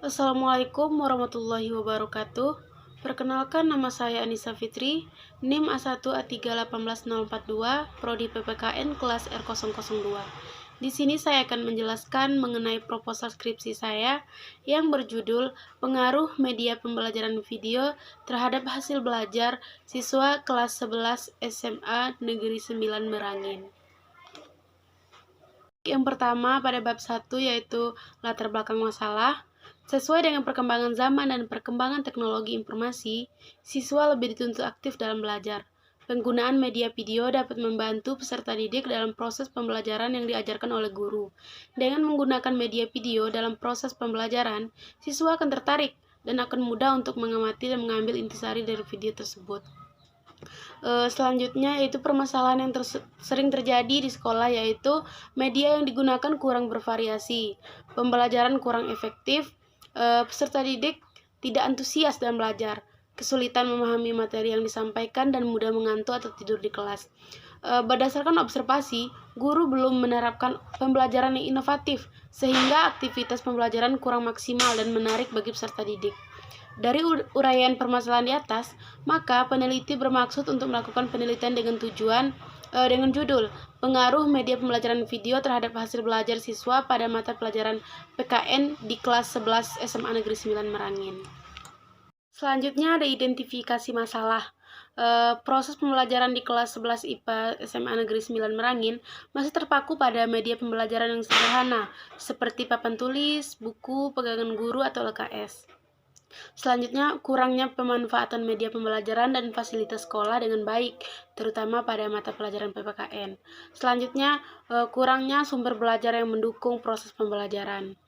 Assalamualaikum warahmatullahi wabarakatuh. Perkenalkan, nama saya Anissa Fitri, NIM A1A3184042, Prodi PPKN kelas R002. Di sini saya akan menjelaskan mengenai proposal skripsi saya yang berjudul Pengaruh Media Pembelajaran Video terhadap Hasil Belajar Siswa Kelas 11 SMA Negeri 9 Merangin. Yang pertama pada bab 1 yaitu latar belakang masalah. Sesuai dengan perkembangan zaman dan perkembangan teknologi informasi, siswa lebih dituntut aktif dalam belajar. Penggunaan media video dapat membantu peserta didik dalam proses pembelajaran yang diajarkan oleh guru. Dengan menggunakan media video dalam proses pembelajaran, siswa akan tertarik dan akan mudah untuk mengamati dan mengambil intisari dari video tersebut. Selanjutnya yaitu permasalahan yang sering terjadi di sekolah, yaitu media yang digunakan kurang bervariasi, pembelajaran kurang efektif, peserta didik tidak antusias dalam belajar, kesulitan memahami materi yang disampaikan, dan mudah mengantuk atau tidur di kelas. Berdasarkan observasi, guru belum menerapkan pembelajaran yang inovatif, sehingga aktivitas pembelajaran kurang maksimal dan menarik bagi peserta didik. Dari uraian permasalahan di atas, maka peneliti bermaksud untuk melakukan penelitian dengan judul Pengaruh Media Pembelajaran Video terhadap Hasil Belajar Siswa pada Mata Pelajaran PKN di kelas 11 SMA Negeri 9 Merangin. Selanjutnya ada identifikasi masalah. Proses pembelajaran di kelas 11 IPA SMA Negeri 9 Merangin masih terpaku pada media pembelajaran yang sederhana, seperti papan tulis, buku, pegangan guru, atau LKS. Selanjutnya, kurangnya pemanfaatan media pembelajaran dan fasilitas sekolah dengan baik, terutama pada mata pelajaran PPKN. Selanjutnya, kurangnya sumber belajar yang mendukung proses pembelajaran.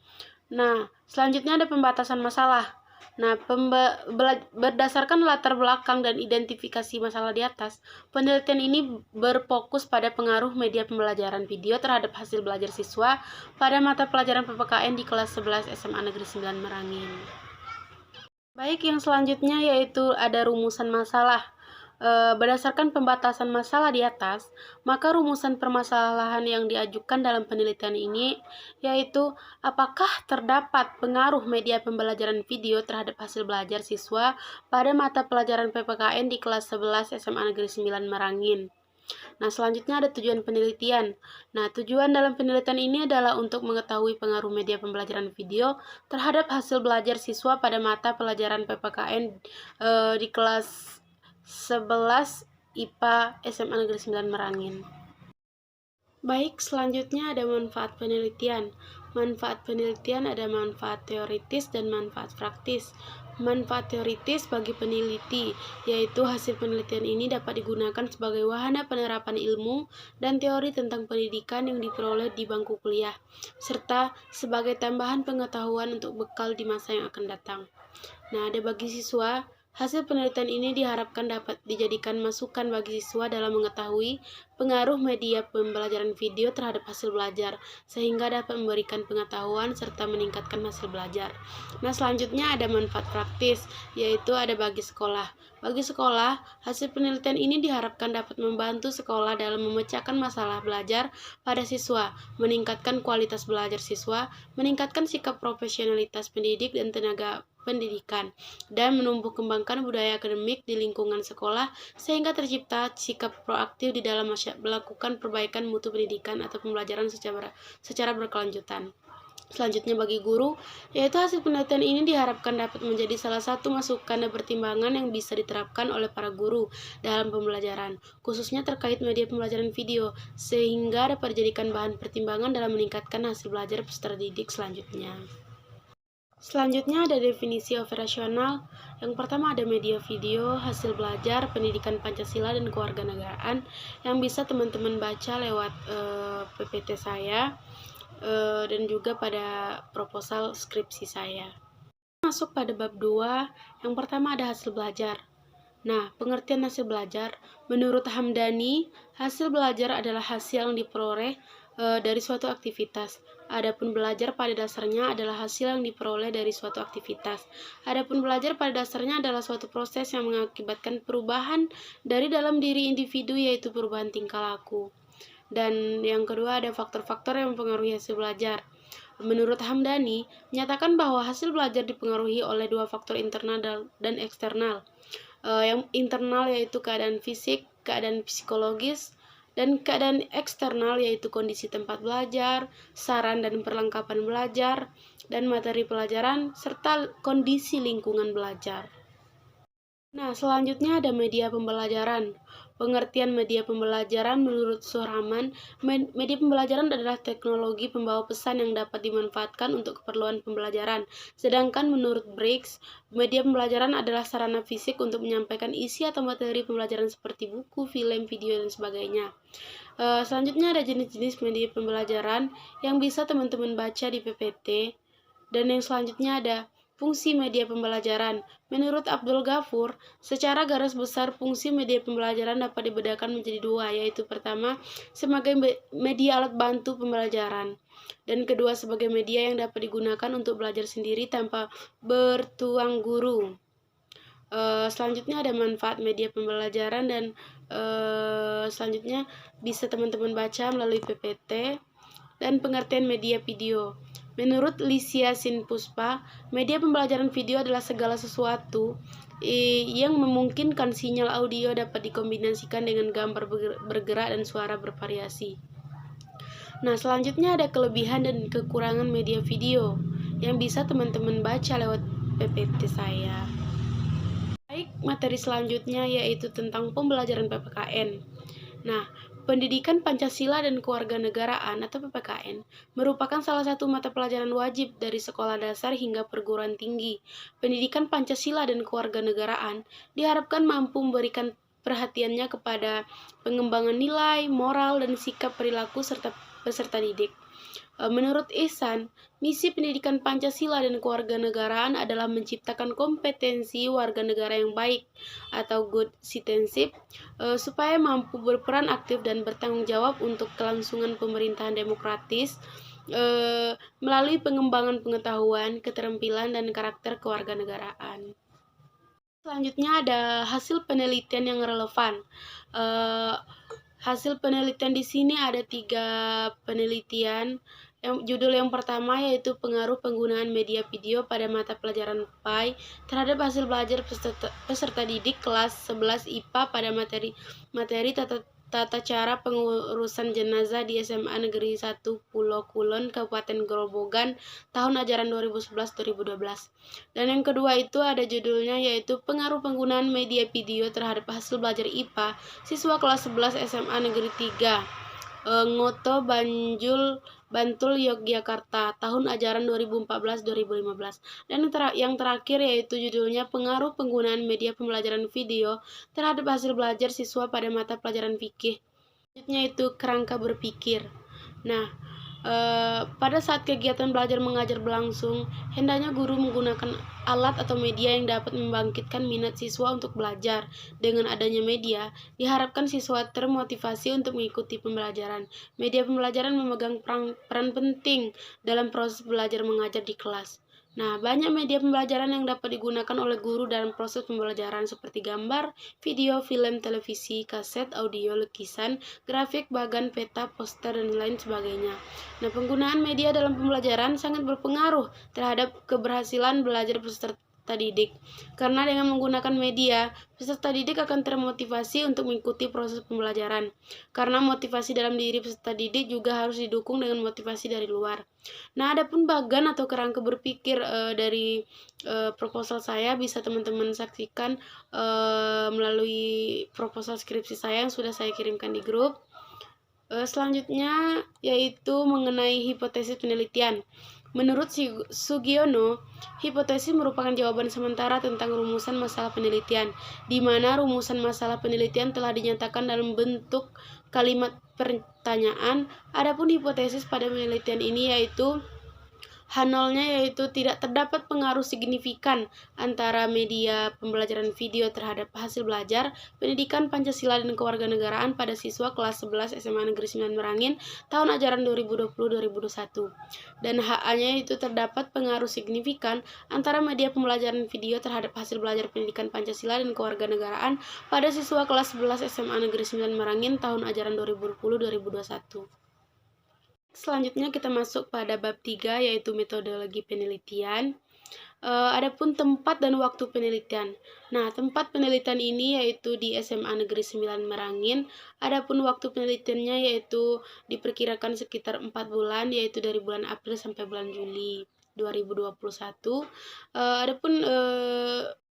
Nah, selanjutnya ada pembatasan masalah. Nah, berdasarkan latar belakang dan identifikasi masalah di atas, penelitian ini berfokus pada pengaruh media pembelajaran video terhadap hasil belajar siswa pada mata pelajaran PPKN di kelas 11 SMA Negeri 9 Merangin. Baik, yang selanjutnya yaitu ada rumusan masalah. Berdasarkan pembatasan masalah di atas, maka rumusan permasalahan yang diajukan dalam penelitian ini yaitu apakah terdapat pengaruh media pembelajaran video terhadap hasil belajar siswa pada mata pelajaran PPKN di kelas 11 SMA Negeri 9 Merangin. Nah, selanjutnya ada tujuan penelitian. Nah, tujuan dalam penelitian ini adalah untuk mengetahui pengaruh media pembelajaran video terhadap hasil belajar siswa pada mata pelajaran PPKN di kelas 11 IPA SMA Negeri 9 Merangin. Baik, selanjutnya ada manfaat penelitian. Manfaat penelitian ada manfaat teoritis dan manfaat praktis. Manfaat teoritis bagi peneliti, yaitu hasil penelitian ini dapat digunakan sebagai wahana penerapan ilmu dan teori tentang pendidikan yang diperoleh di bangku kuliah, serta sebagai tambahan pengetahuan untuk bekal di masa yang akan datang. Nah, ada bagi siswa, hasil penelitian ini diharapkan dapat dijadikan masukan bagi siswa dalam mengetahui pengaruh media pembelajaran video terhadap hasil belajar, sehingga dapat memberikan pengetahuan serta meningkatkan hasil belajar. Nah, selanjutnya ada manfaat praktis, yaitu ada bagi sekolah. Bagi sekolah, hasil penelitian ini diharapkan dapat membantu sekolah dalam memecahkan masalah belajar pada siswa, meningkatkan kualitas belajar siswa, meningkatkan sikap profesionalitas pendidik dan tenaga pendidikan, dan menumbuh kembangkan budaya akademik di lingkungan sekolah sehingga tercipta sikap proaktif di dalam melakukan perbaikan mutu pendidikan atau pembelajaran secara berkelanjutan. Selanjutnya bagi guru, yaitu hasil penelitian ini diharapkan dapat menjadi salah satu masukan dan pertimbangan yang bisa diterapkan oleh para guru dalam pembelajaran, khususnya terkait media pembelajaran video, sehingga dapat dijadikan bahan pertimbangan dalam meningkatkan hasil belajar peserta didik selanjutnya. Selanjutnya ada definisi operasional. Yang pertama ada media video, hasil belajar, pendidikan Pancasila dan kewarganegaraan yang bisa teman-teman baca lewat PPT saya dan juga pada proposal skripsi saya. Masuk pada bab 2, yang pertama ada hasil belajar. Nah, pengertian hasil belajar, menurut Hamdani, hasil belajar adalah hasil yang diperoleh dari suatu aktivitas. Adapun belajar pada dasarnya adalah hasil yang diperoleh dari suatu aktivitas. Adapun belajar pada dasarnya adalah suatu proses yang mengakibatkan perubahan dari dalam diri individu, yaitu perubahan tingkah laku. Dan yang kedua ada faktor-faktor yang mempengaruhi hasil belajar. Menurut Hamdani, menyatakan bahwa hasil belajar dipengaruhi oleh dua faktor internal dan eksternal. Yang internal yaitu keadaan fisik, keadaan psikologis, dan keadaan eksternal yaitu kondisi tempat belajar, saran dan perlengkapan belajar, dan materi pelajaran, serta kondisi lingkungan belajar. Nah, selanjutnya ada media pembelajaran. Pengertian media pembelajaran menurut Surahman, media pembelajaran adalah teknologi pembawa pesan yang dapat dimanfaatkan untuk keperluan pembelajaran. Sedangkan menurut Briggs, media pembelajaran adalah sarana fisik untuk menyampaikan isi atau materi pembelajaran seperti buku, film, video, dan sebagainya. Selanjutnya ada jenis-jenis media pembelajaran yang bisa teman-teman baca di PPT. Dan yang selanjutnya ada fungsi media pembelajaran. Menurut Abdul Ghafur, secara garis besar fungsi media pembelajaran dapat dibedakan menjadi dua, yaitu pertama, sebagai media alat bantu pembelajaran, dan kedua sebagai media yang dapat digunakan untuk belajar sendiri tanpa bertuang guru. Selanjutnya ada manfaat media pembelajaran dan selanjutnya bisa teman-teman baca melalui PPT. Dan pengertian media video. Menurut Lisia Sinpuspa, media pembelajaran video adalah segala sesuatu yang memungkinkan sinyal audio dapat dikombinasikan dengan gambar bergerak dan suara bervariasi. Nah, selanjutnya ada kelebihan dan kekurangan media video yang bisa teman-teman baca lewat PPT saya. Baik, materi selanjutnya yaitu tentang pembelajaran PPKN. Nah, Pendidikan Pancasila dan Kewarganegaraan atau PPKN merupakan salah satu mata pelajaran wajib dari sekolah dasar hingga perguruan tinggi. Pendidikan Pancasila dan Kewarganegaraan diharapkan mampu memberikan perhatiannya kepada pengembangan nilai, moral, dan sikap perilaku serta peserta didik. Menurut Ihsan, misi pendidikan Pancasila dan kewarganegaraan adalah menciptakan kompetensi warga negara yang baik atau good citizenship supaya mampu berperan aktif dan bertanggung jawab untuk kelangsungan pemerintahan demokratis melalui pengembangan pengetahuan, keterampilan, dan karakter kewarganegaraan. Selanjutnya ada hasil penelitian yang relevan. Hasil penelitian di sini ada 3 penelitian. Judul yang pertama yaitu pengaruh penggunaan media video pada mata pelajaran PAI terhadap hasil belajar peserta didik kelas 11 IPA pada materi tata cara pengurusan jenazah di SMA Negeri 1 Pulau Kulon, Kabupaten Grobogan, tahun ajaran 2011-2012. Dan yang kedua itu ada judulnya yaitu pengaruh penggunaan media video terhadap hasil belajar IPA siswa kelas 11 SMA Negeri 3 Ngoto Bantul Yogyakarta tahun ajaran 2014-2015. Dan yang terakhir yaitu judulnya pengaruh penggunaan media pembelajaran video terhadap hasil belajar siswa pada mata pelajaran fikih. Selanjutnya itu kerangka berpikir. Nah, pada saat kegiatan belajar mengajar berlangsung, hendaknya guru menggunakan alat atau media yang dapat membangkitkan minat siswa untuk belajar. Dengan adanya media, diharapkan siswa termotivasi untuk mengikuti pembelajaran. Media pembelajaran memegang peran penting dalam proses belajar mengajar di kelas. Nah, banyak media pembelajaran yang dapat digunakan oleh guru dalam proses pembelajaran seperti gambar, video, film, televisi, kaset, audio, lukisan, grafik, bagan, peta, poster, dan lain sebagainya. Nah, penggunaan media dalam pembelajaran sangat berpengaruh terhadap keberhasilan belajar peserta didik. Karena dengan menggunakan media, peserta didik akan termotivasi untuk mengikuti proses pembelajaran. Karena motivasi dalam diri peserta didik juga harus didukung dengan motivasi dari luar. Nah, adapun bagan atau kerangka berpikir dari proposal saya bisa teman-teman saksikan melalui proposal skripsi saya yang sudah saya kirimkan di grup. Selanjutnya yaitu mengenai hipotesis penelitian. Menurut Sugiono, hipotesis merupakan jawaban sementara tentang rumusan masalah penelitian, di mana rumusan masalah penelitian telah dinyatakan dalam bentuk kalimat pertanyaan. Adapun hipotesis pada penelitian ini yaitu H0-nya yaitu tidak terdapat pengaruh signifikan antara media pembelajaran video terhadap hasil belajar pendidikan Pancasila dan kewarganegaraan pada siswa kelas 11 SMA Negeri 9 Merangin tahun ajaran 2020-2021. Dan HA-nya itu terdapat pengaruh signifikan antara media pembelajaran video terhadap hasil belajar pendidikan Pancasila dan kewarganegaraan pada siswa kelas 11 SMA Negeri 9 Merangin tahun ajaran 2020-2021. Selanjutnya kita masuk pada bab 3 yaitu metodologi penelitian. Adapun tempat dan waktu penelitian. Nah, tempat penelitian ini yaitu di SMA Negeri 9 Merangin. Adapun waktu penelitiannya yaitu diperkirakan sekitar 4 bulan, yaitu dari bulan April sampai bulan Juli 2021.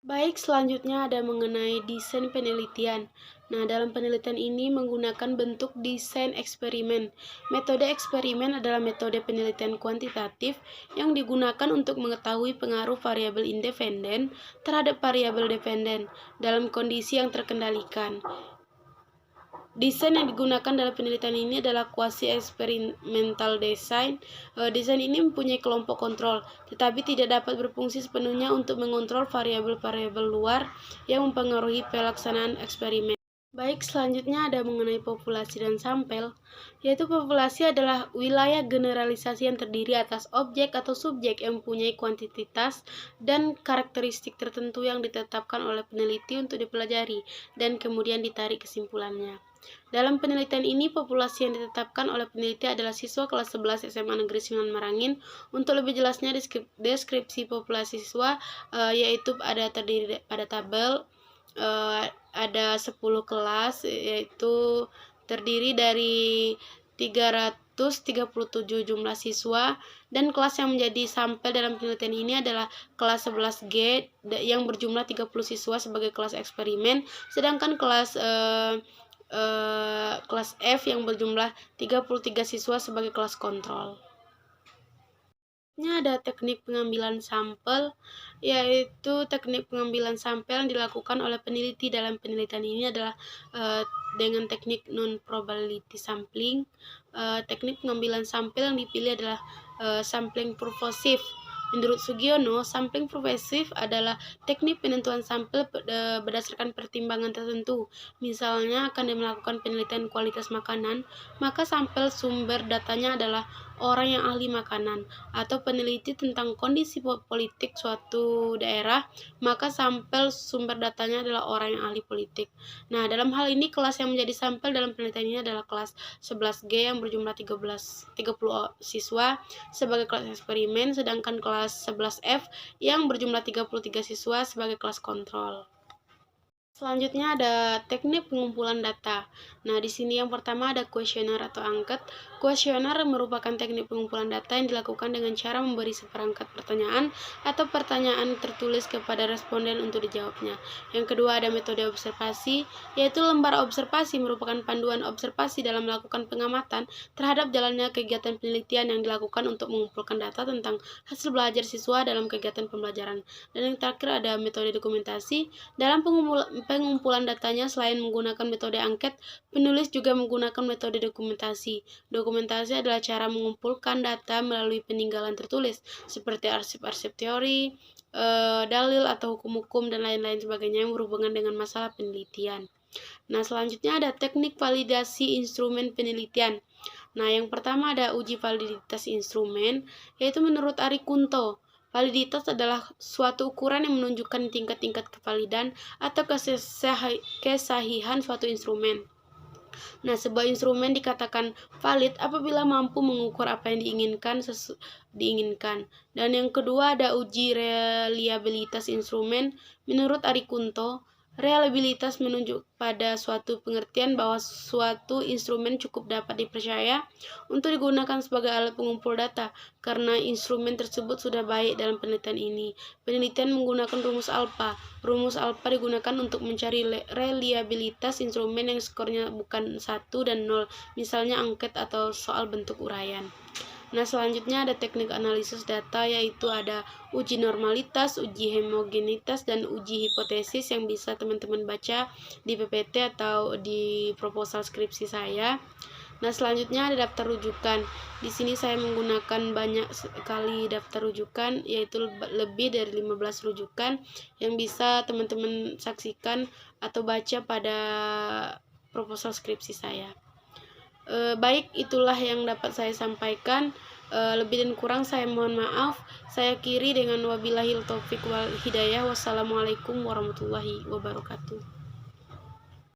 Baik, selanjutnya ada mengenai desain penelitian. Nah, dalam penelitian ini menggunakan bentuk desain eksperimen. Metode eksperimen adalah metode penelitian kuantitatif yang digunakan untuk mengetahui pengaruh variabel independen terhadap variabel dependen dalam kondisi yang terkendalikan. Desain yang digunakan dalam penelitian ini adalah quasi-experimental design. Desain ini mempunyai kelompok kontrol, tetapi tidak dapat berfungsi sepenuhnya untuk mengontrol variabel-variabel luar yang mempengaruhi pelaksanaan eksperimen. Baik, selanjutnya ada mengenai populasi dan sampel, yaitu populasi adalah wilayah generalisasi yang terdiri atas objek atau subjek yang mempunyai kuantitas dan karakteristik tertentu yang ditetapkan oleh peneliti untuk dipelajari dan kemudian ditarik kesimpulannya. Dalam penelitian ini, populasi yang ditetapkan oleh peneliti adalah siswa kelas 11 SMA Negeri 9 Merangin. Untuk lebih jelasnya, deskripsi populasi siswa yaitu terdiri pada tabel. Ada 10 kelas, yaitu terdiri dari 337 jumlah siswa, dan kelas yang menjadi sampel dalam penelitian ini adalah kelas 11G yang berjumlah 30 siswa sebagai kelas eksperimen, sedangkan kelas F yang berjumlah 33 siswa sebagai kelas kontrol. Ada teknik pengambilan sampel, yaitu teknik pengambilan sampel yang dilakukan oleh peneliti dalam penelitian ini adalah dengan teknik non-probability sampling. Teknik pengambilan sampel yang dipilih adalah sampling purposive. Menurut Sugiono, sampling purposive adalah teknik penentuan sampel berdasarkan pertimbangan tertentu. Misalnya akan melakukan penelitian kualitas makanan, maka sampel sumber datanya adalah orang yang ahli makanan, atau peneliti tentang kondisi politik suatu daerah, maka sampel sumber datanya adalah orang yang ahli politik. Nah, dalam hal ini kelas yang menjadi sampel dalam penelitian ini adalah kelas 11G yang berjumlah 30 siswa sebagai kelas eksperimen, sedangkan kelas 11F yang berjumlah 33 siswa sebagai kelas kontrol. Selanjutnya ada teknik pengumpulan data. Nah, di sini yang pertama ada kuesioner atau angket. Kuesioner merupakan teknik pengumpulan data yang dilakukan dengan cara memberi seperangkat pertanyaan atau pertanyaan tertulis kepada responden untuk dijawabnya. Yang kedua ada metode observasi, yaitu lembar observasi merupakan panduan observasi dalam melakukan pengamatan terhadap jalannya kegiatan penelitian yang dilakukan untuk mengumpulkan data tentang hasil belajar siswa dalam kegiatan pembelajaran. Dan yang terakhir ada metode dokumentasi. Dalam pengumpulan datanya, selain menggunakan metode angket, penulis juga menggunakan metode dokumentasi. Dokumentasi adalah cara mengumpulkan data melalui peninggalan tertulis, seperti arsip-arsip teori, dalil atau hukum-hukum, dan lain-lain sebagainya yang berhubungan dengan masalah penelitian. Nah, selanjutnya ada teknik validasi instrumen penelitian. Nah, yang pertama ada uji validitas instrumen, yaitu menurut Ari Kunto. Validitas adalah suatu ukuran yang menunjukkan tingkat-tingkat kevalidan atau kesahihan suatu instrumen. Nah, sebuah instrumen dikatakan valid apabila mampu mengukur apa yang diinginkan. Dan yang kedua ada uji reliabilitas instrumen. Menurut Ari Kunto, reliabilitas menunjuk pada suatu pengertian bahwa suatu instrumen cukup dapat dipercaya untuk digunakan sebagai alat pengumpul data, karena instrumen tersebut sudah baik dalam penelitian ini. Penelitian menggunakan rumus alpha. Rumus alpha digunakan untuk mencari reliabilitas instrumen yang skornya bukan 1 dan 0, misalnya angket atau soal bentuk uraian. Nah, selanjutnya ada teknik analisis data, yaitu ada uji normalitas, uji homogenitas, dan uji hipotesis yang bisa teman-teman baca di PPT atau di proposal skripsi saya. Nah, selanjutnya ada daftar rujukan. Di sini saya menggunakan banyak sekali daftar rujukan, yaitu lebih dari 15 rujukan yang bisa teman-teman saksikan atau baca pada proposal skripsi saya. Baik, itulah yang dapat saya sampaikan. Lebih dan kurang saya mohon maaf. Saya akhiri dengan wabillahil taufik wal hidayah. Wassalamualaikum warahmatullahi wabarakatuh.